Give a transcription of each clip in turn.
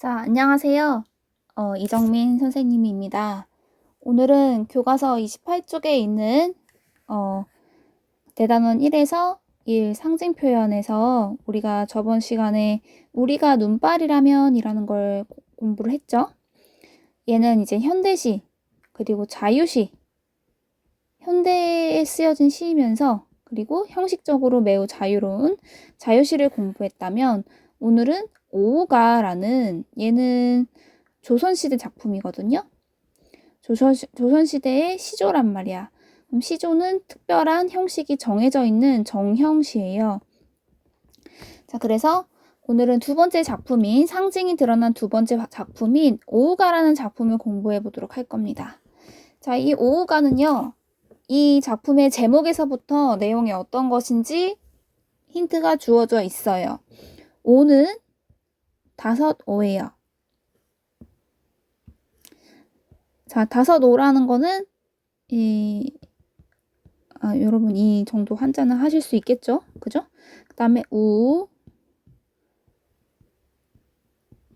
자, 안녕하세요. 이정민 선생님입니다. 오늘은 교과서 28쪽에 있는 대단원 1에서 1 상징 표현에서 우리가 저번 시간에 우리가 눈발이라면 이라는 걸 공부를 했죠. 얘는 이제 현대시 그리고 자유시, 현대에 쓰여진 시이면서 그리고 형식적으로 매우 자유로운 자유시를 공부했다면, 오늘은 오우가라는, 얘는 조선시대 작품이거든요. 조선시대의 시조란 말이야. 그럼 시조는 특별한 형식이 정해져 있는 정형시예요. 자, 그래서 오늘은 두 번째 작품인, 상징이 드러난 두 번째 작품인 오우가라는 작품을 공부해 보도록 할 겁니다. 자, 이 오우가는요, 이 작품의 제목에서부터 내용이 어떤 것인지 힌트가 주어져 있어요. 오는 5오예요. 자, 5오라는 거는 여러분 이 정도 한자는 하실 수 있겠죠? 그죠? 그 다음에 우,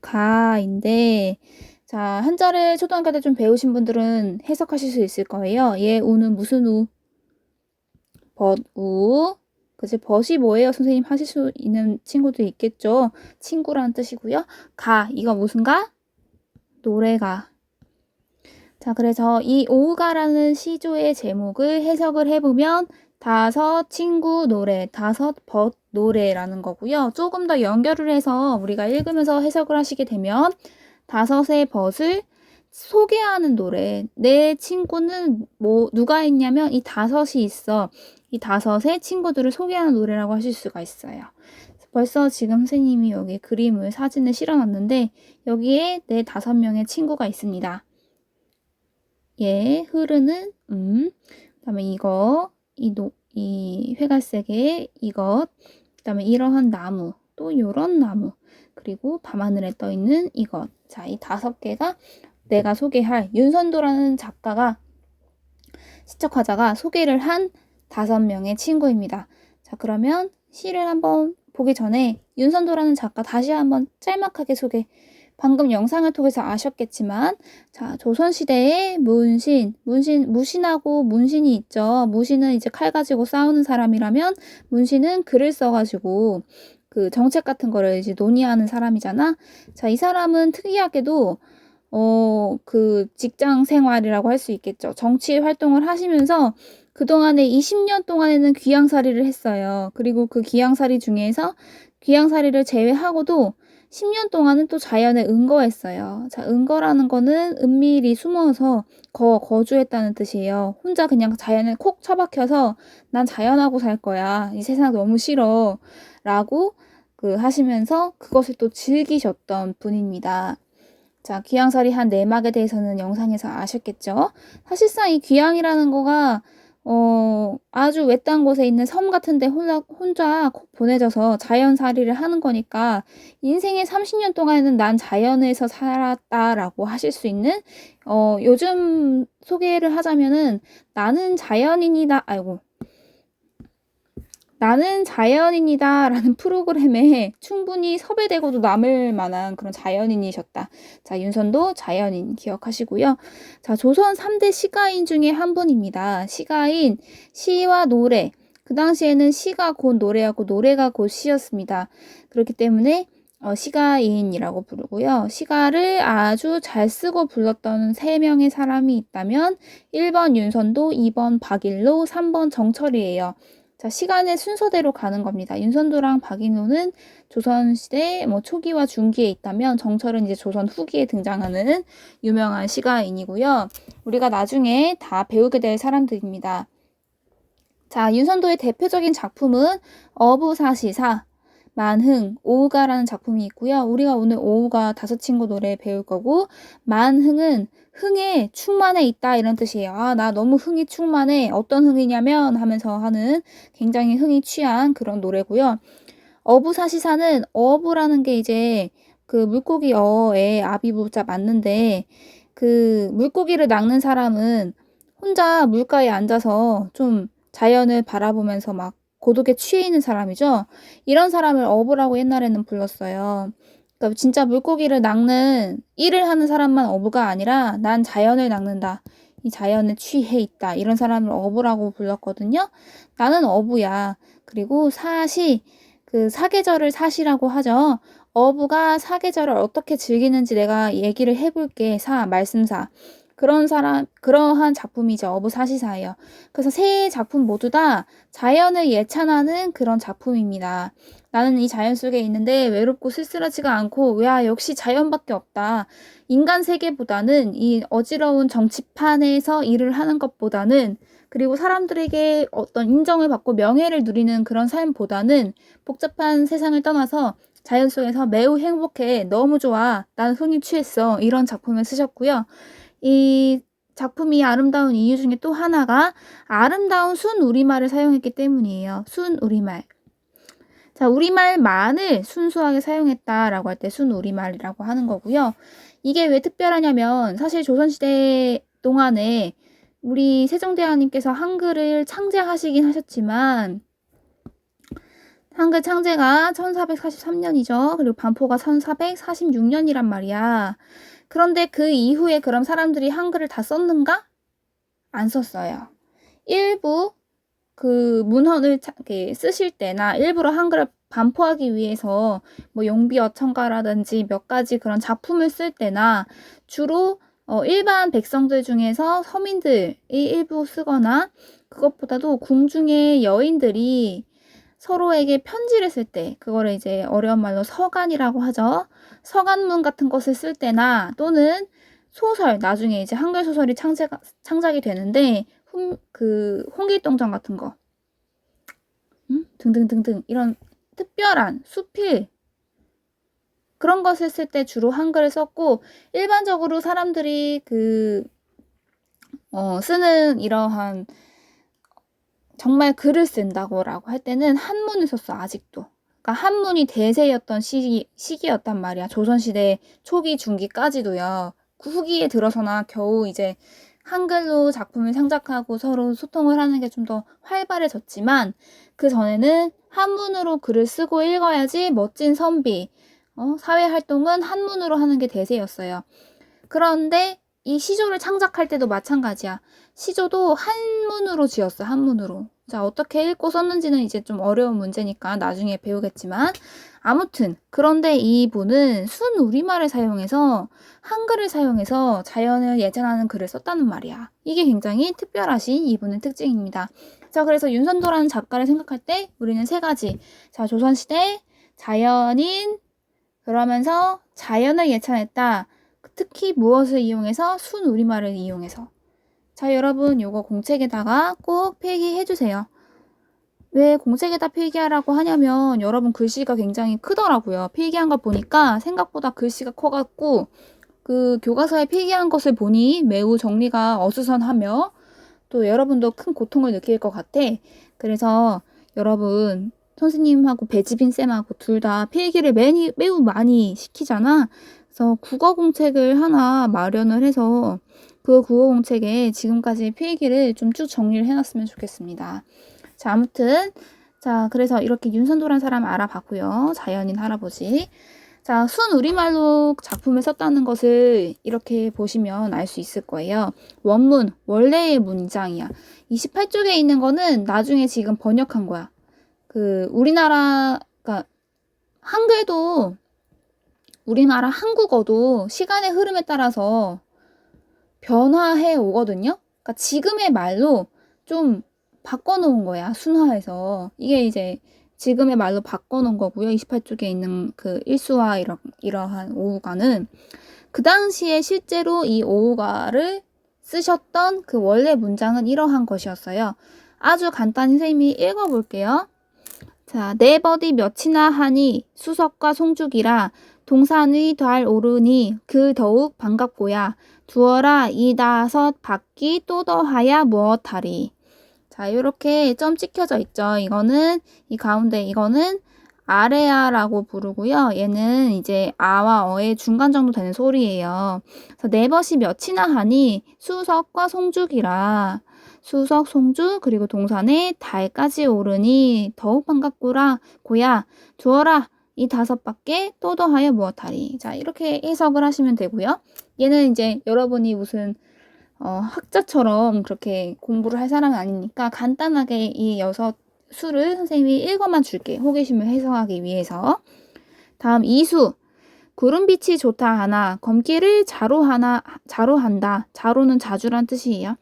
가인데, 자, 한자를 초등학교 때 좀 배우신 분들은 해석하실 수 있을 거예요. 얘 우는 무슨 우? 벗우. 그치? 벗이 뭐예요? 선생님 하실 수 있는 친구도 있겠죠? 친구라는 뜻이고요. 가, 이거 무슨 가? 노래가. 자, 그래서 이 오우가라는 시조의 제목을 해석을 해보면 5 친구 노래, 5 벗 노래라는 거고요. 조금 더 연결을 해서 우리가 읽으면서 해석을 하시게 되면 5의 벗을 소개하는 노래. 내 친구는 누가 있냐면 이 5이 있어. 이 5의 친구들을 소개하는 노래라고 하실 수가 있어요. 벌써 지금 선생님이 여기 그림을, 사진을 실어놨는데 여기에 내 5명의 친구가 있습니다. 예, 흐르는 그다음에 이거, 이 회갈색의 이것, 그다음에 이러한 나무, 또 요런 나무, 그리고 밤하늘에 떠 있는 이것. 자, 이 5개가 내가 소개할, 윤선도라는 작가가, 시적화자가 소개를 한 5명의 친구입니다. 자, 그러면 시를 한번 보기 전에 윤선도라는 작가 다시 한번 짤막하게 소개. 방금 영상을 통해서 아셨겠지만, 자, 조선시대의 무신하고 문신이 있죠. 무신은 이제 칼 가지고 싸우는 사람이라면, 문신은 글을 써가지고 그 정책 같은 거를 이제 논의하는 사람이잖아. 자, 이 사람은 특이하게도 그 직장 생활이라고 할 수 있겠죠. 정치 활동을 하시면서 그동안에 20년 동안에는 귀양살이를 했어요. 그리고 그 귀양살이 중에서 귀양살이를 제외하고도 10년 동안은 또 자연에 은거했어요. 자, 은거라는 거는 은밀히 숨어서 거주했다는 뜻이에요. 혼자 그냥 자연에 콕 처박혀서 난 자연하고 살 거야. 이 세상 너무 싫어. 라고 하시면서 그것을 또 즐기셨던 분입니다. 자, 귀양살이 한 내막에 대해서는 영상에서 아셨겠죠? 사실상 이 귀양이라는 거가 아주 외딴 곳에 있는 섬 같은 데 혼자 보내져서 자연살이를 하는 거니까 인생의 30년 동안에는 난 자연에서 살았다라고 하실 수 있는, 요즘 소개를 하자면은 나는 자연인이다 라는 프로그램에 충분히 섭외되고도 남을 만한 그런 자연인이셨다. 자, 윤선도 자연인 기억하시고요. 자, 조선 3대 시가인 중에 한 분입니다. 시가인, 시와 노래. 그 당시에는 시가 곧 노래하고 노래가 곧 시였습니다. 그렇기 때문에 시가인이라고 부르고요. 시가를 아주 잘 쓰고 불렀던 3명의 사람이 있다면 1번 윤선도, 2번 박일로, 3번 정철이에요. 자, 시간의 순서대로 가는 겁니다. 윤선도랑 박인호는 조선시대 초기와 중기에 있다면, 정철은 이제 조선 후기에 등장하는 유명한 시가인이고요. 우리가 나중에 다 배우게 될 사람들입니다. 자, 윤선도의 대표적인 작품은 어부사시사, 만흥, 오우가라는 작품이 있고요. 우리가 오늘 오우가 5 친구 노래 배울 거고, 만흥은 흥에 충만해 있다 이런 뜻이에요. 아, 나 너무 흥이 충만해. 어떤 흥이냐면 하면서 하는 굉장히 흥이 취한 그런 노래고요. 어부사시사는, 어부라는 게 이제 그 물고기 어에 아비부자 맞는데, 그 물고기를 낚는 사람은 혼자 물가에 앉아서 좀 자연을 바라보면서 막 고독에 취해 있는 사람이죠. 이런 사람을 어부라고 옛날에는 불렀어요. 그러니까 진짜 물고기를 낚는 일을 하는 사람만 어부가 아니라 난 자연을 낚는다. 이 자연에 취해 있다. 이런 사람을 어부라고 불렀거든요. 나는 어부야. 그리고 사시, 그 사계절을 사시라고 하죠. 어부가 사계절을 어떻게 즐기는지 내가 얘기를 해볼게. 말씀사. 그러한 작품이죠. 어부 사시사예요. 그래서 세 작품 모두 다 자연을 예찬하는 그런 작품입니다. 나는 이 자연 속에 있는데 외롭고 쓸쓸하지가 않고, 야, 역시 자연밖에 없다. 인간 세계보다는 이 어지러운 정치판에서 일을 하는 것보다는, 그리고 사람들에게 어떤 인정을 받고 명예를 누리는 그런 삶보다는 복잡한 세상을 떠나서 자연 속에서 매우 행복해. 너무 좋아. 난 흥이 취했어. 이런 작품을 쓰셨고요. 이 작품이 아름다운 이유 중에 또 하나가 아름다운 순 우리말을 사용했기 때문이에요. 순 우리말. 자, 우리말만을 순수하게 사용했다라고 할 때 순 우리말이라고 하는 거고요. 이게 왜 특별하냐면 사실 조선시대 동안에 우리 세종대왕님께서 한글을 창제하시긴 하셨지만 한글 창제가 1443년이죠. 그리고 반포가 1446년이란 말이야. 그런데 그 이후에 그럼 사람들이 한글을 다 썼는가? 안 썼어요. 일부 그 문헌을 쓰실 때나 일부러 한글을 반포하기 위해서 뭐 용비어천가라든지 몇 가지 그런 작품을 쓸 때나 주로 일반 백성들 중에서 서민들이 일부 쓰거나 그것보다도 궁중의 여인들이 서로에게 편지를 쓸 때, 그거를 이제 어려운 말로 서간이라고 하죠. 서간문 같은 것을 쓸 때나 또는 소설, 나중에 이제 한글 소설이 창작이 되는데 홍길동전 같은 거 등등등등 이런 특별한 수필 그런 것을 쓸 때 주로 한글을 썼고, 일반적으로 사람들이 쓰는 이러한 정말 글을 쓴다고라고 할 때는 한문을 썼어. 아직도. 그러니까 한문이 대세였던 시기였단 말이야. 조선시대 초기 중기까지도요. 후기에 들어서나 겨우 이제 한글로 작품을 창작하고 서로 소통을 하는 게 좀 더 활발해졌지만, 그 전에는 한문으로 글을 쓰고 읽어야지 멋진 선비, 사회활동은 한문으로 하는 게 대세였어요. 그런데 이 시조를 창작할 때도 마찬가지야. 시조도 한문으로 지었어. 한문으로. 자, 어떻게 읽고 썼는지는 이제 좀 어려운 문제니까 나중에 배우겠지만, 아무튼 그런데 이분은 순 우리말을 사용해서 한글을 사용해서 자연을 예찬하는 글을 썼다는 말이야. 이게 굉장히 특별하신 이분의 특징입니다. 자, 그래서 윤선도라는 작가를 생각할 때 우리는 세 가지. 자, 조선시대 자연인, 그러면서 자연을 예찬했다. 특히 무엇을 이용해서? 순 우리말을 이용해서. 자, 여러분 요거 공책에다가 꼭 필기해 주세요. 왜 공책에다 필기하라고 하냐면 여러분 글씨가 굉장히 크더라고요. 필기한 거 보니까 생각보다 글씨가 커갖고 그 교과서에 필기한 것을 보니 매우 정리가 어수선하며 또 여러분도 큰 고통을 느낄 것 같아. 그래서 여러분 선생님하고 배지빈 쌤하고 둘 다 필기를 매우 많이 시키잖아. 그래서 국어 공책을 하나 마련을 해서 그 국어 공책에 지금까지 필기를 좀 쭉 정리를 해놨으면 좋겠습니다. 자, 아무튼 자, 그래서 이렇게 윤선도란 사람 알아봤고요. 자연인 할아버지. 자, 순 우리말로 작품을 썼다는 것을 이렇게 보시면 알 수 있을 거예요. 원문, 원래의 문장이야. 28쪽에 있는 거는 나중에 지금 번역한 거야. 그러니까 한글도 우리나라 한국어도 시간의 흐름에 따라서 변화해 오거든요. 그러니까 지금의 말로 좀 바꿔놓은 거야. 순화해서. 이게 이제 지금의 말로 바꿔놓은 거고요. 28쪽에 있는 그 일수와 이러한 오우가는 그 당시에 실제로 이 오우가를 쓰셨던 그 원래 문장은 이러한 것이었어요. 아주 간단히 선생님이 읽어볼게요. 자, 네 버디 몇이나 하니 수석과 송죽이라 동산의 달 오르니 그 더욱 반갑고야 두어라 이다섯 바퀴 또 더하야 무엇하리. 자, 이렇게 점 찍혀져 있죠. 이거는 이 가운데 이거는 아래아라고 부르고요. 얘는 이제 아와 어의 중간 정도 되는 소리예요. 그래서 네 벗이 몇이나 하니 수석과 송죽이라. 수석, 송죽, 그리고 동산에 달까지 오르니 더욱 반갑구라. 고야 두어라 이 다섯 밖에 또 더하여 무엇하리. 자, 이렇게 해석을 하시면 되고요. 얘는 이제 여러분이 무슨 학자처럼 그렇게 공부를 할 사람은 아니니까 간단하게 이 6수를 선생님이 읽어만 줄게. 호기심을 해소하기 위해서. 다음 이수. 구름빛이 좋다 하나 검기를 자로한다. 자로는 자주란 뜻이에요.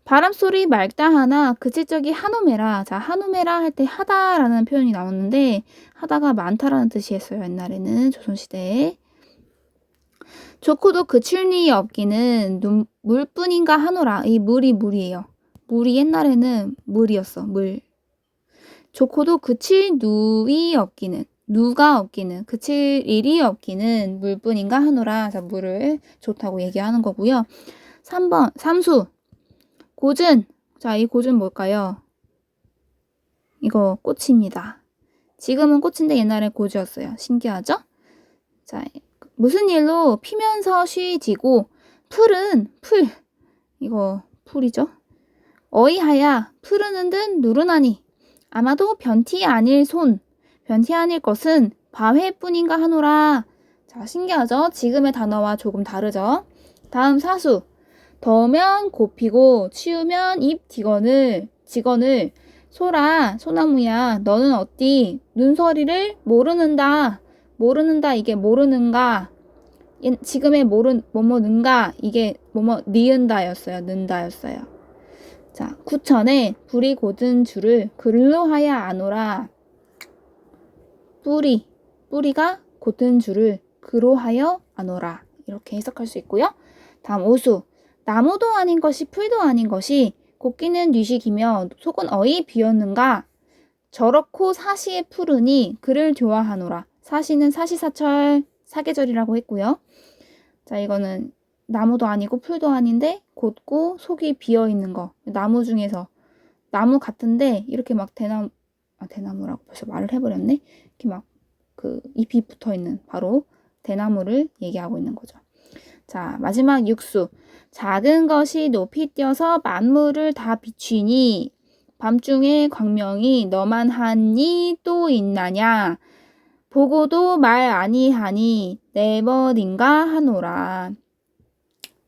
바람소리 맑다 하나 그칠적이 한우매라. 자, 한우매라 할 때 하다라는 표현이 나오는데 하다가 많다라는 뜻이었어요. 옛날에는 조선시대에. 좋고도 그칠 리 없기는 물뿐인가 하노라. 이 물이 물이에요. 물이 옛날에는 물이었어. 물. 좋고도 그칠 누이 없기는 누가 없기는 그칠 일이 없기는 물뿐인가 하노라. 자, 물을 좋다고 얘기하는 거고요. 3번 삼수 고즌. 자, 이 고즌 뭘까요? 이거 꽃입니다. 지금은 꽃인데 옛날에 고즈였어요. 신기하죠? 자, 무슨 일로 피면서 쉬지고 풀은 풀. 이거 풀이죠? 어이하야 푸르는 듯 누르나니 아마도 변티 아닐 손. 변티 아닐 것은 바회뿐인가 하노라. 자, 신기하죠? 지금의 단어와 조금 다르죠? 다음 사수. 더우면 곱히고 치우면 입 직언을 소라 소나무야 너는 어디 눈서리를 모르는다. 모르는다 이게 모르는가. 지금의 뭐뭐는가 이게 뭐뭐 니은다였어요. 는다였어요. 자, 구천에 불이 고든 줄을 글로 하여 아노라. 뿌리가 고든 줄을 그로 하여 아노라. 이렇게 해석할 수 있고요. 다음 오수. 나무도 아닌 것이 풀도 아닌 것이 곡기는 뉘식이며 속은 어이 비었는가. 저렇고 사시에 푸르니 그를 좋아하노라. 사시는 사시사철 사계절이라고 했고요. 자, 이거는 나무도 아니고 풀도 아닌데 곧고 속이 비어있는 거. 나무 중에서 나무 같은데 이렇게 막 대나무라고 벌써 말을 해버렸네. 이렇게 막 그 잎이 붙어있는 바로 대나무를 얘기하고 있는 거죠. 자, 마지막 육수. 작은 것이 높이 뛰어서 만물을 다 비추니 밤중에 광명이 너만 하니 또 있나냐. 보고도 말 아니하니 내버린가 하노라.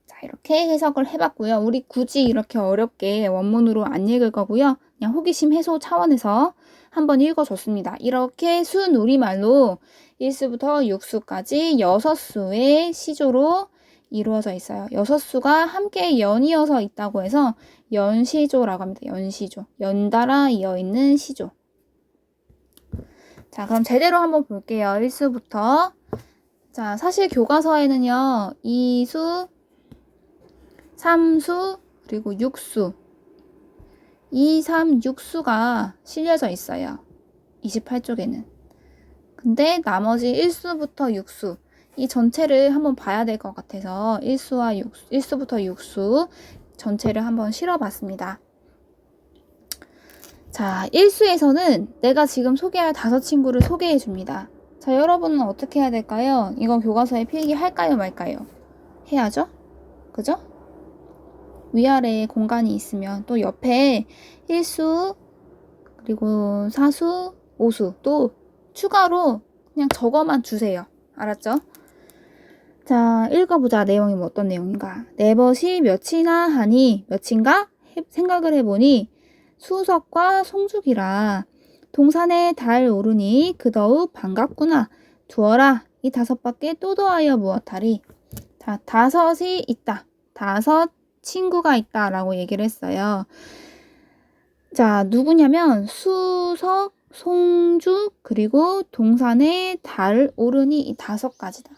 자, 이렇게 해석을 해봤고요. 우리 굳이 이렇게 어렵게 원문으로 안 읽을 거고요. 그냥 호기심 해소 차원에서 한번 읽어줬습니다. 이렇게 순우리말로 1수부터 6수까지 6수의 시조로 이루어져 있어요. 6수가 함께 연이어서 있다고 해서 연시조라고 합니다. 연시조. 연달아 이어있는 시조. 자, 그럼 제대로 한번 볼게요. 1수부터. 자, 사실 교과서에는요. 2수, 3수, 그리고 6수. 2, 3, 6수가 실려져 있어요. 28쪽에는. 근데 나머지 1수부터 6수. 이 전체를 한번 봐야 될 것 같아서 1수부터 6수 전체를 한번 실어봤습니다. 자, 1수에서는 내가 지금 소개할 5친구를 소개해줍니다. 자, 여러분은 어떻게 해야 될까요? 이거 교과서에 필기할까요 말까요? 해야죠? 그죠? 위아래에 공간이 있으면 또 옆에 1수 그리고 4수, 5수 또 추가로 그냥 적어만 주세요. 알았죠? 자, 읽어보자. 내용이 뭐 어떤 내용인가. 네 벗이 몇이나 하니 몇인가 생각을 해보니 수석과 송죽이라. 동산에 달 오르니 그더욱 반갑구나. 두어라. 이 5밖에 또 더하여 무엇하리. 자, 5이 있다. 5 친구가 있다라고 얘기를 했어요. 자, 누구냐면 수석, 송죽, 그리고 동산에 달 오르니 이 5가지다.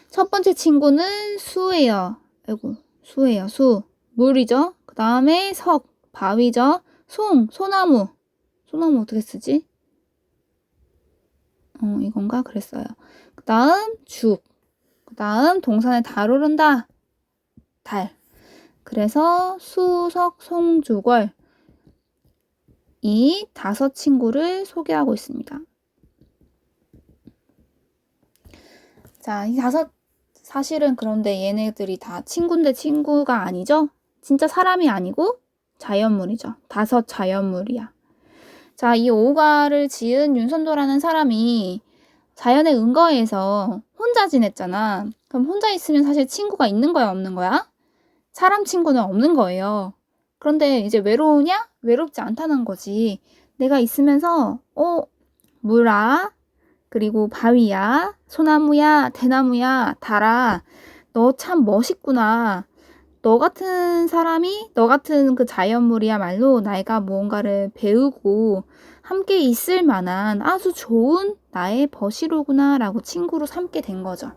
첫 번째 친구는 수예요. 아이고, 수예요. 수. 물이죠. 그 다음에 석, 바위죠. 소나무. 소나무 어떻게 쓰지? 이건가? 그랬어요. 그 다음 죽. 그 다음 동산에 달 오른다. 달. 그래서 수석, 송죽월 이 5 친구를 소개하고 있습니다. 자, 이 5 사실은 그런데 얘네들이 다 친구인데 친구가 아니죠? 진짜 사람이 아니고 자연물이죠. 5 자연물이야. 자, 이 오가를 지은 윤선도라는 사람이 자연의 은거에서 혼자 지냈잖아. 그럼 혼자 있으면 사실 친구가 있는 거야, 없는 거야? 사람 친구는 없는 거예요. 그런데 이제 외로우냐? 외롭지 않다는 거지. 내가 있으면서 물아, 그리고 바위야, 소나무야, 대나무야, 달아, 너 참 멋있구나. 너 같은 사람이, 너 같은 그 자연물이야말로 내가 무언가를 배우고 함께 있을 만한 아주 좋은 나의 버시로구나 라고 친구로 삼게 된 거죠.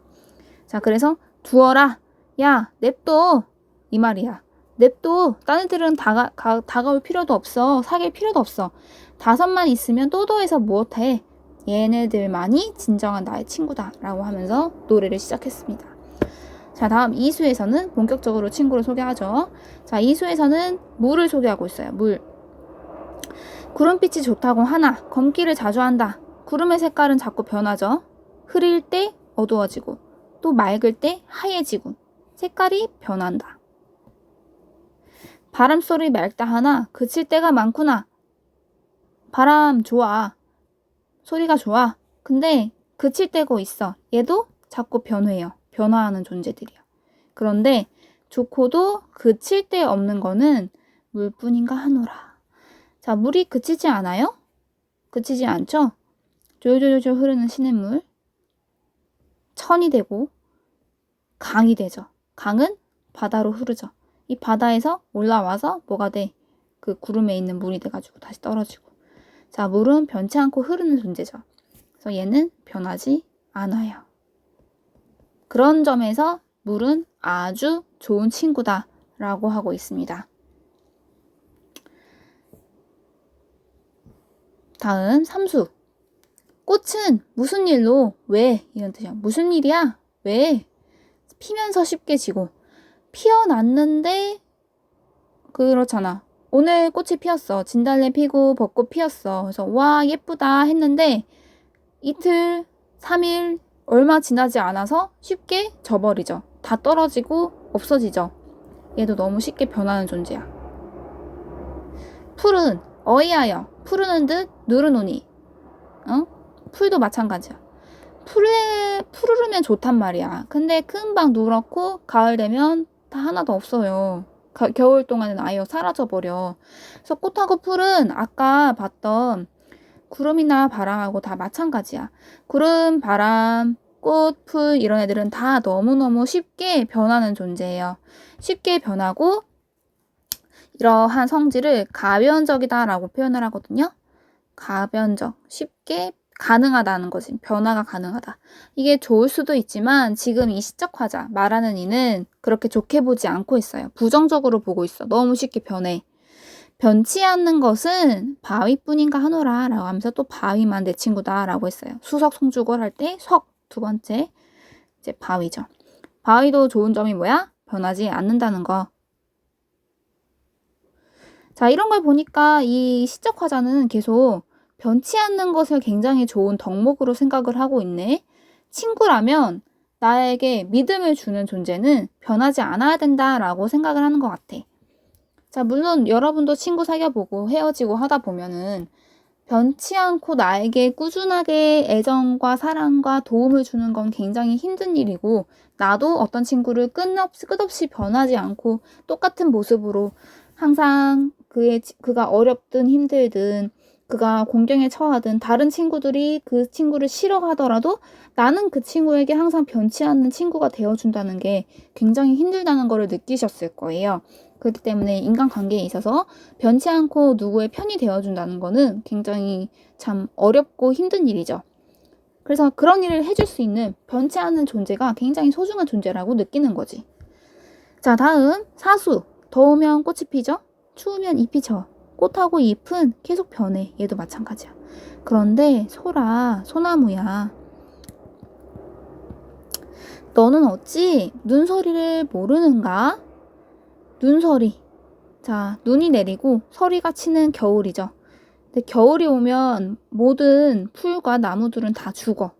자, 그래서 두어라. 야, 냅둬. 이 말이야. 냅둬. 딴 애들은 다가올 필요도 없어. 사귈 필요도 없어. 5만 있으면 또도해서 무엇해. 얘네들만이 진정한 나의 친구다 라고 하면서 노래를 시작했습니다. 자, 다음 2수에서는 본격적으로 친구를 소개하죠. 자, 2수에서는 물을 소개하고 있어요. 물. 구름빛이 좋다고 하나, 검기를 자주 한다. 구름의 색깔은 자꾸 변하죠. 흐릴 때 어두워지고, 또 맑을 때 하얘지고, 색깔이 변한다. 바람소리 맑다 하나, 그칠 때가 많구나. 바람 좋아. 소리가 좋아. 근데 그칠 때고 있어. 얘도 자꾸 변해요. 변화하는 존재들이야. 그런데 좋고도 그칠 데 없는 거는 물뿐인가 하노라. 자, 물이 그치지 않아요? 그치지 않죠? 졸졸졸 흐르는 시냇물. 천이 되고 강이 되죠. 강은 바다로 흐르죠. 이 바다에서 올라와서 뭐가 돼? 그 구름에 있는 물이 돼가지고 다시 떨어지고. 자, 물은 변치 않고 흐르는 존재죠. 그래서 얘는 변하지 않아요. 그런 점에서 물은 아주 좋은 친구다 라고 하고 있습니다. 다음 3수. 꽃은 무슨 일로? 왜? 이런 뜻이야. 무슨 일이야? 왜? 피면서 쉽게 지고. 피어났는데 그렇잖아. 오늘 꽃이 피었어. 진달래 피고 벚꽃 피었어. 그래서 와 예쁘다 했는데 이틀, 3일 얼마 지나지 않아서 쉽게 져버리죠. 다 떨어지고 없어지죠. 얘도 너무 쉽게 변하는 존재야. 풀은 어이하여 푸르는 듯 누르노니. 풀도 마찬가지야. 푸르르면 좋단 말이야. 근데 금방 누렇고 가을 되면 다 하나도 없어요. 겨울 동안은 아예 사라져버려. 그래서 꽃하고 풀은 아까 봤던 구름이나 바람하고 다 마찬가지야. 구름, 바람, 꽃, 풀 이런 애들은 다 너무너무 쉽게 변하는 존재예요. 쉽게 변하고 이러한 성질을 가변적이다라고 표현을 하거든요. 가변적, 쉽게 가능하다는 거지. 변화가 가능하다. 이게 좋을 수도 있지만 지금 이 시적 화자 말하는 이는 그렇게 좋게 보지 않고 있어요. 부정적으로 보고 있어. 너무 쉽게 변해. 변치 않는 것은 바위뿐인가 하노라 라고 하면서 또 바위만 내 친구다 라고 했어요. 수석 송주걸 할 때 석 두 번째 이제 바위죠. 바위도 좋은 점이 뭐야? 변하지 않는다는 거. 자, 이런 걸 보니까 이 시적 화자는 계속 변치 않는 것을 굉장히 좋은 덕목으로 생각을 하고 있네. 친구라면 나에게 믿음을 주는 존재는 변하지 않아야 된다라고 생각을 하는 것 같아. 자, 물론 여러분도 친구 사귀어보고 헤어지고 하다 보면은 변치 않고 나에게 꾸준하게 애정과 사랑과 도움을 주는 건 굉장히 힘든 일이고 나도 어떤 친구를 끝없이 변하지 않고 똑같은 모습으로 항상 그가 어렵든 힘들든 그가 공경에 처하든 다른 친구들이 그 친구를 싫어하더라도 나는 그 친구에게 항상 변치 않는 친구가 되어준다는 게 굉장히 힘들다는 거를 느끼셨을 거예요. 그렇기 때문에 인간관계에 있어서 변치 않고 누구의 편이 되어준다는 거는 굉장히 참 어렵고 힘든 일이죠. 그래서 그런 일을 해줄 수 있는 변치 않는 존재가 굉장히 소중한 존재라고 느끼는 거지. 자, 다음 4수. 더우면 꽃이 피죠? 추우면 잎이 져. 꽃하고 잎은 계속 변해. 얘도 마찬가지야. 그런데 소나무야. 너는 어찌 눈서리를 모르는가? 눈서리. 자, 눈이 내리고 서리가 치는 겨울이죠. 근데 겨울이 오면 모든 풀과 나무들은 다 죽어.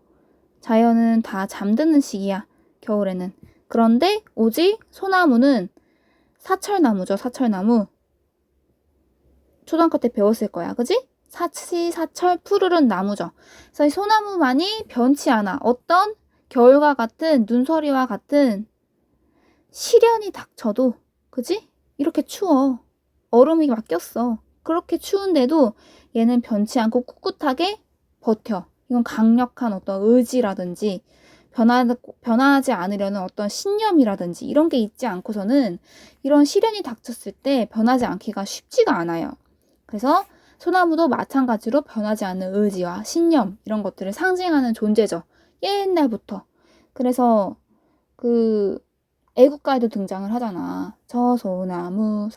자연은 다 잠드는 시기야. 겨울에는. 그런데 오직 소나무는 사철나무죠. 사철나무. 초등학교 때 배웠을 거야. 그지? 사시사철 푸르른 나무죠. 그래서 이 소나무만이 변치 않아. 어떤 겨울과 같은 눈서리와 같은 시련이 닥쳐도, 그지? 이렇게 추워. 얼음이 막 꼈어. 그렇게 추운데도 얘는 변치 않고 꿋꿋하게 버텨. 이건 강력한 어떤 의지라든지 변하지 않으려는 어떤 신념이라든지 이런 게 있지 않고서는 이런 시련이 닥쳤을 때 변하지 않기가 쉽지가 않아요. 그래서 소나무도 마찬가지로 변하지 않는 의지와 신념 이런 것들을 상징하는 존재죠. 옛날부터. 그래서 그 애국가에도 등장을 하잖아. 저 소나무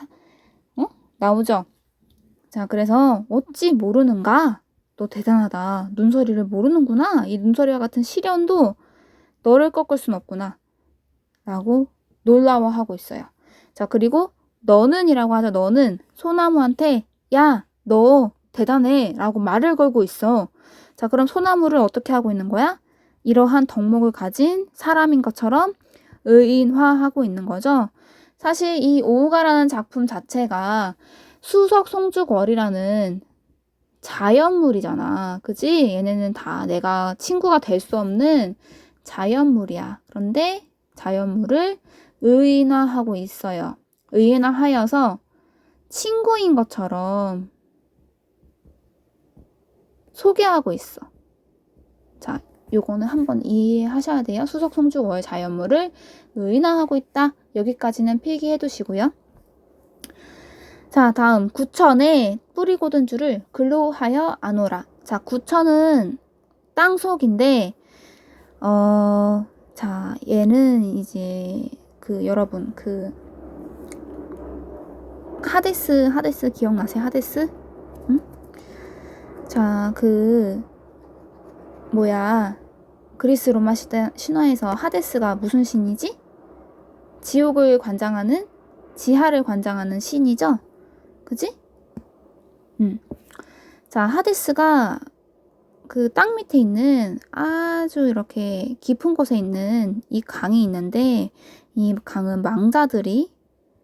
나오죠. 자, 그래서 어찌 모르는가? 너 대단하다. 눈서리를 모르는구나. 이 눈서리와 같은 시련도 너를 꺾을 순 없구나. 라고 놀라워하고 있어요. 자, 그리고 너는이라고 하죠. 너는 소나무한테 야, 너 대단해 라고 말을 걸고 있어. 자, 그럼 소나무를 어떻게 하고 있는 거야? 이러한 덕목을 가진 사람인 것처럼 의인화하고 있는 거죠. 사실 이 오우가라는 작품 자체가 수석송죽월이라는 자연물이잖아. 그지? 얘네는 다 내가 친구가 될 수 없는 자연물이야. 그런데 자연물을 의인화하고 있어요. 의인화하여서 친구인 것처럼 소개하고 있어. 자, 요거는 한번 이해하셔야 돼요. 수석송죽월 자연물을 의인화하고 있다. 여기까지는 필기해 두시고요. 자, 다음 구천에 뿌리 고든 줄을 근로하여 아노라. 자, 구천은 땅속인데 자, 얘는 이제 여러분 하데스 기억나세요? 하데스? 응? 자, 그리스 로마 신화에서 하데스가 무슨 신이지? 지옥을 관장하는, 지하를 관장하는 신이죠? 그지? 자, 하데스가 그 땅 밑에 있는 아주 이렇게 깊은 곳에 있는 이 강이 있는데, 이 강은 망자들이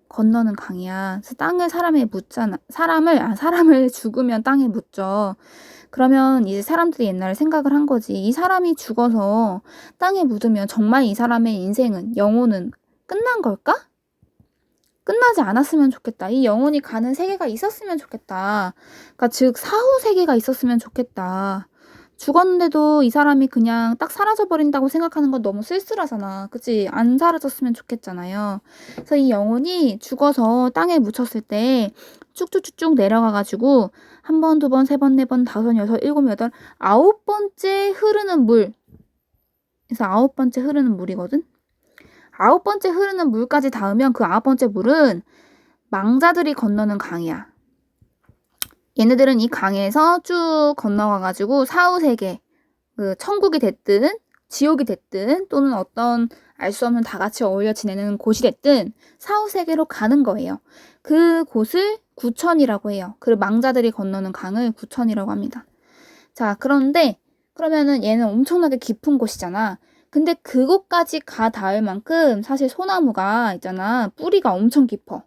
건너는 강이야. 그래서 땅을 사람에 묻잖아. 사람을 죽으면 땅에 묻죠. 그러면 이제 사람들이 옛날에 생각을 한 거지. 이 사람이 죽어서 땅에 묻으면 정말 이 사람의 인생은, 영혼은 끝난 걸까? 끝나지 않았으면 좋겠다. 이 영혼이 가는 세계가 있었으면 좋겠다. 그러니까 즉 사후 세계가 있었으면 좋겠다. 죽었는데도 이 사람이 그냥 딱 사라져버린다고 생각하는 건 너무 쓸쓸하잖아. 그치? 안 사라졌으면 좋겠잖아요. 그래서 이 영혼이 죽어서 땅에 묻혔을 때 쭉쭉쭉쭉 내려가가지고 한 번, 두 번, 세 번, 네 번, 다섯, 여섯, 일곱, 여덟, 아홉 번째 흐르는 물. 그래서 아홉 번째 흐르는 물이거든? 아홉 번째 흐르는 물까지 닿으면 그 아홉 번째 물은 망자들이 건너는 강이야. 얘네들은 이 강에서 쭉 건너가가지고 사후세계, 천국이 됐든 지옥이 됐든 또는 어떤 알 수 없는 다 같이 어울려 지내는 곳이 됐든 사후세계로 가는 거예요. 그 곳을 구천이라고 해요. 그 망자들이 건너는 강을 구천이라고 합니다. 자, 그러면은 얘는 엄청나게 깊은 곳이잖아. 근데 그곳까지 가 닿을 만큼 사실 소나무가 있잖아. 뿌리가 엄청 깊어.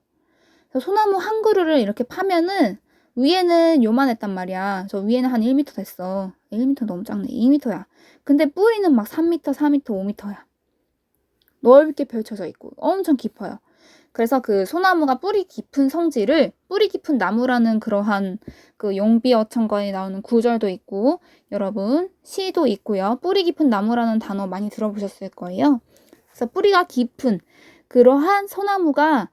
그래서 소나무 한 그루를 이렇게 파면은 위에는 요만했단 말이야. 저 위에는 한 1m 됐어. 1m 너무 작네. 2m야. 근데 뿌리는 막 3m, 4m, 5m야. 넓게 펼쳐져 있고 엄청 깊어요. 그래서 그 소나무가 뿌리 깊은 성질을, 뿌리 깊은 나무라는 그러한 그 용비어천가에 나오는 구절도 있고, 여러분 시도 있고요. 뿌리 깊은 나무라는 단어 많이 들어보셨을 거예요. 그래서 뿌리가 깊은 그러한 소나무가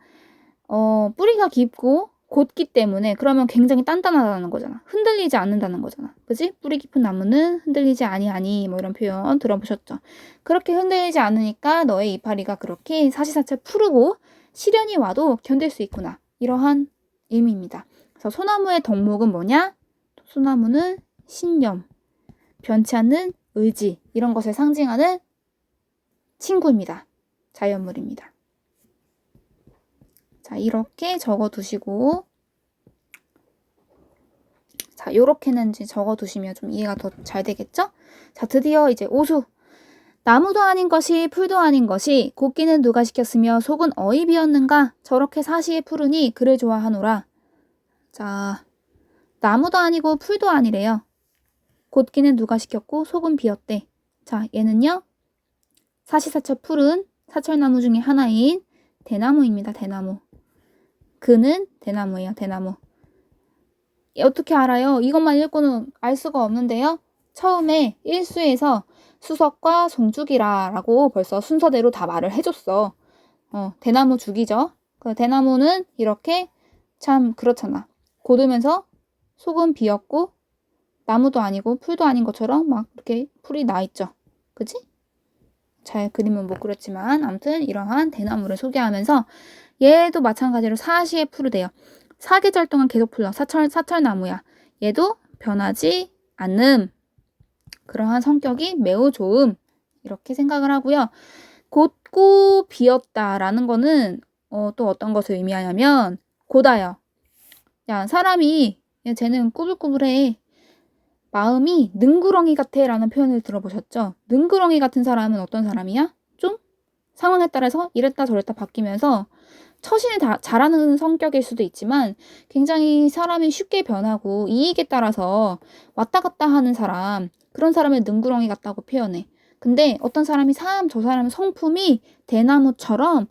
뿌리가 깊고 곧기 때문에 그러면 굉장히 단단하다는 거잖아. 흔들리지 않는다는 거잖아. 그지? 뿌리 깊은 나무는 흔들리지 아니 뭐 이런 표현 들어보셨죠? 그렇게 흔들리지 않으니까 너의 이파리가 그렇게 사시사철 푸르고 시련이 와도 견딜 수 있구나. 이러한 의미입니다. 그래서 소나무의 덕목은 뭐냐? 소나무는 신념, 변치 않는 의지, 이런 것을 상징하는 친구입니다. 자연물입니다. 자, 이렇게 적어두시고, 자, 요렇게는 이제 적어두시면 좀 이해가 더 잘 되겠죠? 자, 드디어 이제 오수. 나무도 아닌 것이 풀도 아닌 것이 곡기는 누가 시켰으며 속은 어이 비었는가? 저렇게 사시에 푸르니 그를 좋아하노라. 자, 나무도 아니고 풀도 아니래요. 곧기는 누가 시켰고 속은 비었대. 자, 얘는요. 사시사철 풀은 사철나무 중에 하나인 대나무입니다. 대나무. 그는 대나무예요. 대나무. 어떻게 알아요? 이것만 읽고는 알 수가 없는데요. 처음에 일수에서 수석과 송죽이라고 벌써 순서대로 다 말을 해줬어. 대나무 죽이죠. 그 대나무는 이렇게 참 그렇잖아. 고르면서 속은 비었고 나무도 아니고 풀도 아닌 것처럼 막 이렇게 풀이 나 있죠. 그치? 잘 그림은 못 그렸지만 아무튼 이러한 대나무를 소개하면서 얘도 마찬가지로 사시에 풀이돼요. 사계절 동안 계속 풀러 사철나무야. 얘도 변하지 않음. 그러한 성격이 매우 좋음. 이렇게 생각을 하고요. 곧고 비었다라는 거는 또 어떤 것을 의미하냐면 고다요. 야, 사람이 야, 쟤는 꾸불꾸불해. 마음이 능구렁이 같아 라는 표현을 들어보셨죠? 능구렁이 같은 사람은 어떤 사람이야? 좀 상황에 따라서 이랬다 저랬다 바뀌면서 처신을 잘하는 성격일 수도 있지만 굉장히 사람이 쉽게 변하고 이익에 따라서 왔다 갔다 하는 사람, 그런 사람을 능구렁이 같다고 표현해. 근데 어떤 사람이 저 사람의 성품이 대나무처럼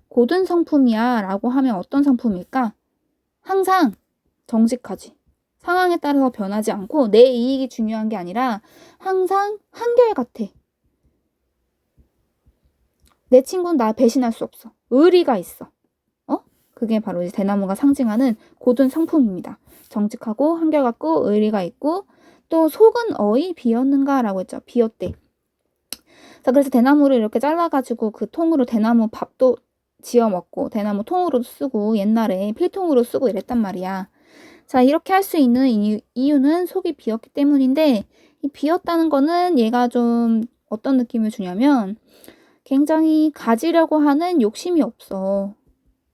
고든 성품이야 라고 하면 어떤 성품일까? 항상 정직하지. 상황에 따라서 변하지 않고 내 이익이 중요한 게 아니라 항상 한결같아. 내 친구는 나 배신할 수 없어. 의리가 있어. 그게 바로 이제 대나무가 상징하는 고든 성품입니다. 정직하고 한결같고 의리가 있고 또 속은 어이 비었는가라고 했죠. 비었대. 자, 그래서 대나무를 이렇게 잘라가지고 그 통으로 대나무 밥도 지어 먹고 대나무 통으로도 쓰고 옛날에 필통으로 쓰고 이랬단 말이야. 자, 이렇게 할 수 있는 이유는 속이 비었기 때문인데 이 비었다는 거는 얘가 좀 어떤 느낌을 주냐면 굉장히 가지려고 하는 욕심이 없어.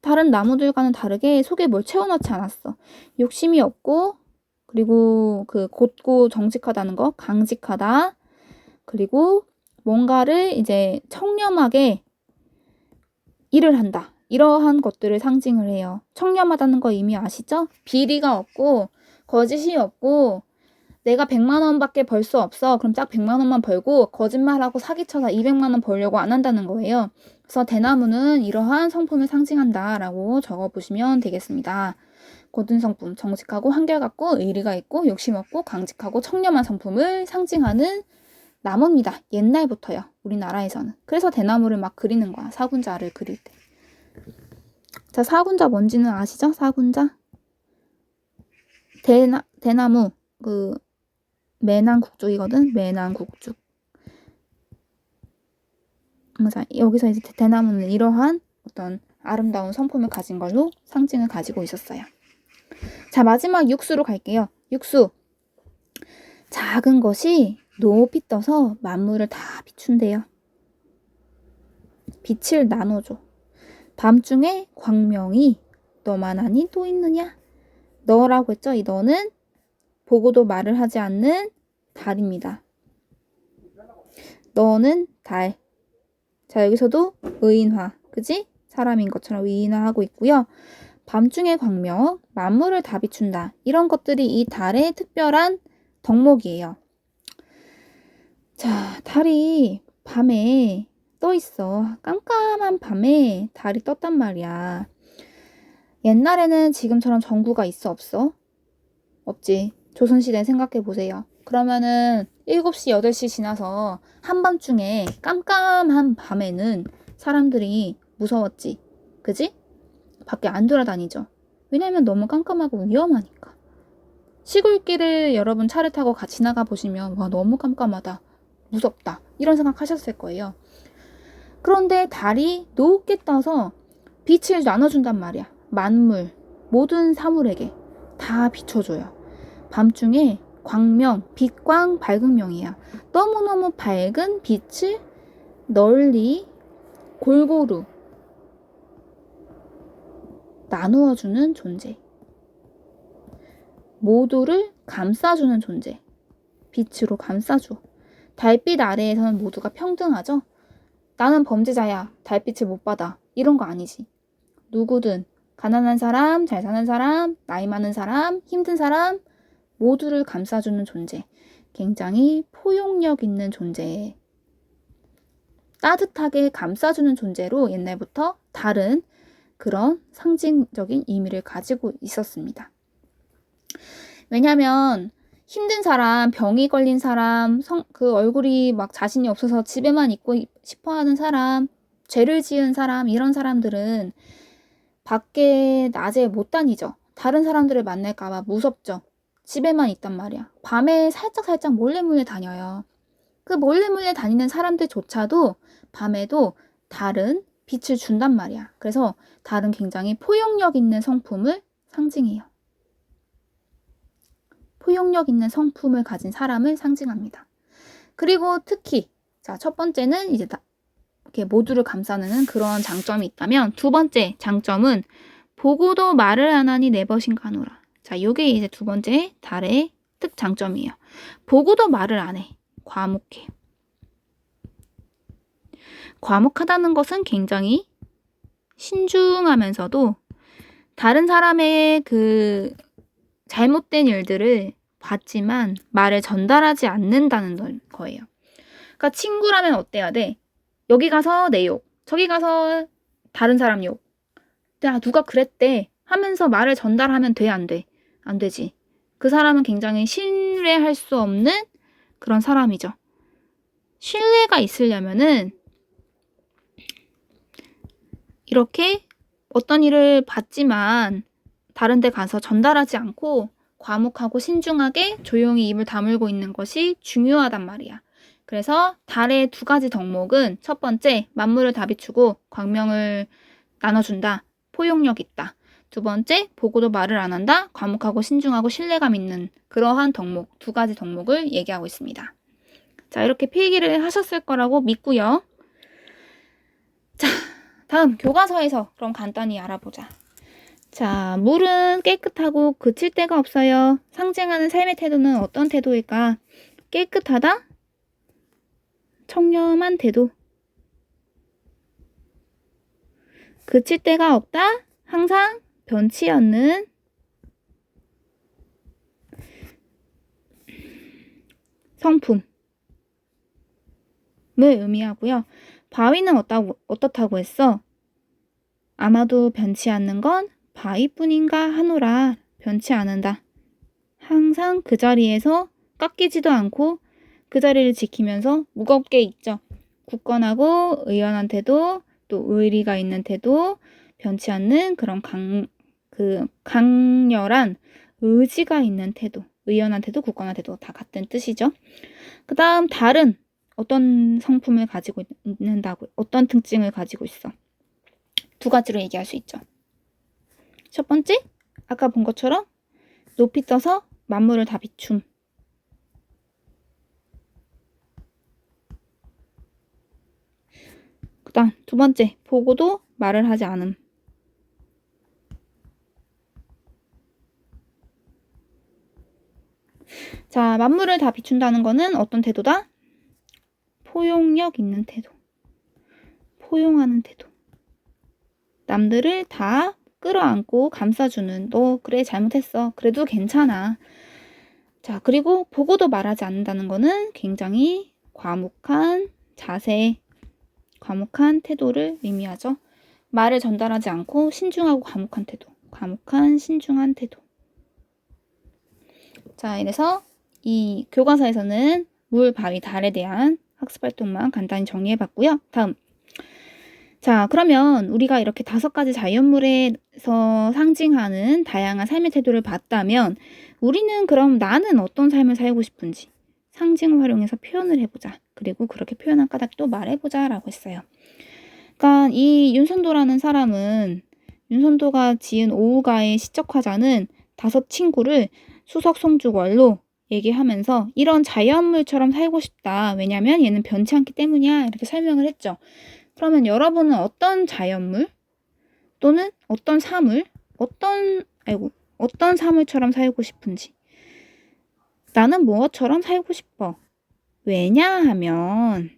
다른 나무들과는 다르게 속에 뭘 채워넣지 않았어. 욕심이 없고 그리고 그 곧고 정직하다는 거, 강직하다. 그리고 뭔가를 이제 청렴하게 일을 한다. 이러한 것들을 상징을 해요. 청렴하다는 거 이미 아시죠? 비리가 없고 거짓이 없고 내가 100만 원밖에 벌 수 없어. 그럼 딱 100만 원만 벌고 거짓말하고 사기쳐서 200만 원 벌려고 안 한다는 거예요. 그래서 대나무는 이러한 성품을 상징한다라고 적어보시면 되겠습니다. 고든 성품, 정직하고 한결같고 의리가 있고 욕심 없고 강직하고 청렴한 성품을 상징하는 나무입니다. 옛날부터요. 우리나라에서는. 그래서 대나무를 막 그리는 거야. 사군자를 그릴 때. 자, 사군자 뭔지는 아시죠? 사군자. 대나무 그 매난국죽이거든. 매난국죽. 자, 여기서 이제 대나무는 이러한 어떤 아름다운 성품을 가진 걸로 상징을 가지고 있었어요. 자, 마지막 육수로 갈게요. 육수. 작은 것이 높이 떠서 만물을 다 비춘대요. 빛을 나눠줘. 밤중에 광명이 너만 아니 또 있느냐? 너라고 했죠? 이 너는 보고도 말을 하지 않는 달입니다. 너는 달. 자, 여기서도 의인화. 그지? 사람인 것처럼 의인화하고 있고요. 밤중에 광명, 만물을 다 비춘다. 이런 것들이 이 달의 특별한 덕목이에요. 자, 달이 밤에 떠 있어. 깜깜한 밤에 달이 떴단 말이야. 옛날에는 지금처럼 전구가 있어 없어? 없지. 조선시대 생각해 보세요. 그러면은 7시, 8시 지나서 한밤중에 깜깜한 밤에는 사람들이 무서웠지. 그지? 밖에 안 돌아다니죠. 왜냐면 너무 깜깜하고 위험하니까. 시골길을 여러분 차를 타고 같이 지나가 보시면 와 너무 깜깜하다. 무섭다. 이런 생각 하셨을 거예요. 그런데 달이 높게 떠서 빛을 나눠준단 말이야. 만물, 모든 사물에게 다 비춰줘요. 밤중에 광명, 빛광, 밝은명이야. 너무너무 밝은 빛을 널리 골고루 나누어주는 존재. 모두를 감싸주는 존재. 빛으로 감싸줘. 달빛 아래에서는 모두가 평등하죠? 나는 범죄자야. 달빛을 못 받아. 이런 거 아니지. 누구든 가난한 사람, 잘 사는 사람, 나이 많은 사람, 힘든 사람 모두를 감싸주는 존재. 굉장히 포용력 있는 존재. 따뜻하게 감싸주는 존재로 옛날부터 다른 그런 상징적인 의미를 가지고 있었습니다. 왜냐하면 힘든 사람, 병이 걸린 사람, 그 얼굴이 막 자신이 없어서 집에만 있고 싶어하는 사람, 죄를 지은 사람, 이런 사람들은 밖에 낮에 못 다니죠. 다른 사람들을 만날까봐 무섭죠. 집에만 있단 말이야. 밤에 살짝 몰래 다녀요. 그 몰래 다니는 사람들조차도 밤에도 다른 빛을 준단 말이야. 그래서 달은 굉장히 포용력 있는 성품을 상징해요. 포용력 있는 성품을 가진 사람을 상징합니다. 그리고 특히 자, 첫 번째는 이제 이렇게 모두를 감싸는 그런 장점이 있다면 두 번째 장점은 보고도 말을 안 하니 내버신가 하노라. 자, 요게 이제 두 번째 달의 특장점이에요. 보고도 말을 안 해. 과묵해. 과묵하다는 것은 굉장히 신중하면서도 다른 사람의 그 잘못된 일들을 봤지만 말을 전달하지 않는다는 거예요. 그러니까 친구라면 어때야 돼? 여기 가서 내 욕, 저기 가서 다른 사람 욕. 야, 누가 그랬대 하면서 말을 전달하면 돼, 안 돼? 안 되지. 그 사람은 굉장히 신뢰할 수 없는 그런 사람이죠. 신뢰가 있으려면은 이렇게 어떤 일을 봤지만 다른 데 가서 전달하지 않고 과묵하고 신중하게 조용히 입을 다물고 있는 것이 중요하단 말이야. 그래서 달의 두 가지 덕목은 첫 번째, 만물을 다 비추고 광명을 나눠준다. 포용력 있다. 두 번째, 보고도 말을 안 한다. 과묵하고 신중하고 신뢰감 있는 그러한 덕목, 두 가지 덕목을 얘기하고 있습니다. 자, 이렇게 필기를 하셨을 거라고 믿고요. 자, 다음 교과서에서 그럼 간단히 알아보자. 자, 물은 깨끗하고 그칠 데가 없어요. 상징하는 삶의 태도는 어떤 태도일까? 깨끗하다? 청렴한 태도. 그칠 데가 없다? 항상 변치 않는 성품을 의미하고요. 바위는 어떻다고 했어? 아마도 변치 않는 건 바위뿐인가 하노라. 변치 않는다. 항상 그 자리에서 깎이지도 않고 그 자리를 지키면서 무겁게 있죠. 굳건하고 의연한 태도, 또 의리가 있는 태도, 변치 않는 그런 강렬한 의지가 있는 태도, 의연한 태도, 굳건한 태도 다 같은 뜻이죠. 그 다음 달은 어떤 성품을 가지고 있는다고, 어떤 특징을 가지고 있어? 두 가지로 얘기할 수 있죠. 첫 번째, 아까 본 것처럼 높이 떠서 만물을 다 비춤. 그 다음 두 번째, 보고도 말을 하지 않음. 자, 만물을 다 비춘다는 거는 어떤 태도다? 포용력 있는 태도. 포용하는 태도. 남들을 다 끌어안고 감싸주는, 너 그래 잘못했어. 그래도 괜찮아. 자, 그리고 보고도 말하지 않는다는 거는 굉장히 과묵한 자세, 과묵한 태도를 의미하죠. 말을 전달하지 않고 신중하고 과묵한 태도, 과묵한 신중한 태도. 자, 이래서 이 교과서에서는 물, 바위, 달에 대한 학습활동만 간단히 정리해봤고요. 다음. 자, 그러면 우리가 이렇게 5가지 자연물에서 상징하는 다양한 삶의 태도를 봤다면 우리는 그럼 나는 어떤 삶을 살고 싶은지 상징을 활용해서 표현을 해보자. 그리고 그렇게 표현한 까닭도 말해보자 라고 했어요. 그러니까 이 윤선도라는 사람은 윤선도가 지은 오우가의 시적화자는 5 친구를 수석송주월로 얘기하면서 이런 자연물처럼 살고 싶다. 왜냐면 얘는 변치 않기 때문이야. 이렇게 설명을 했죠. 그러면 여러분은 어떤 자연물 또는 어떤 사물, 어떤 사물처럼 살고 싶은지. 나는 무엇처럼 살고 싶어. 왜냐하면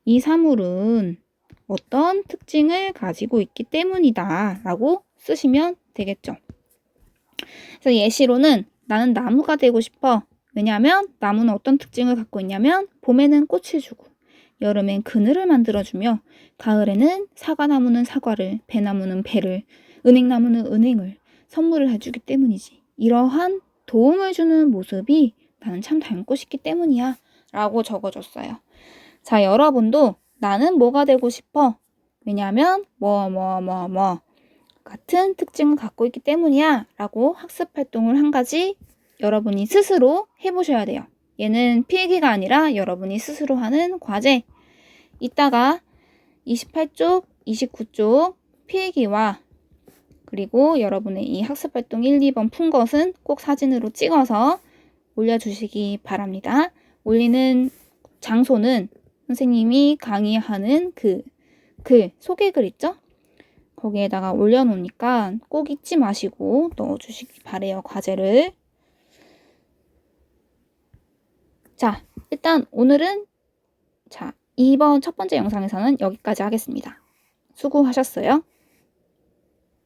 이 사물은 어떤 특징을 가지고 있기 때문이다 라고 쓰시면 되겠죠. 그래서 예시로는 나는 나무가 되고 싶어. 왜냐하면 나무는 어떤 특징을 갖고 있냐면 봄에는 꽃을 주고 여름엔 그늘을 만들어주며 가을에는 사과나무는 사과를, 배나무는 배를, 은행나무는 은행을 선물을 해주기 때문이지. 이러한 도움을 주는 모습이 나는 참 닮고 싶기 때문이야 라고 적어줬어요. 자, 여러분도 나는 뭐가 되고 싶어? 왜냐하면 뭐 같은 특징을 갖고 있기 때문이야 라고 학습 활동을 한 가지 여러분이 스스로 해보셔야 돼요. 얘는 필기가 아니라 여러분이 스스로 하는 과제. 이따가 28쪽, 29쪽 필기와 그리고 여러분의 이 학습활동 1, 2번 푼 것은 꼭 사진으로 찍어서 올려주시기 바랍니다. 올리는 장소는 선생님이 강의하는 그 글, 소개글 있죠? 거기에다가 올려놓으니까 꼭 잊지 마시고 넣어주시기 바래요, 과제를. 자, 일단 오늘은 이번 첫 번째 영상에서는 여기까지 하겠습니다. 수고하셨어요.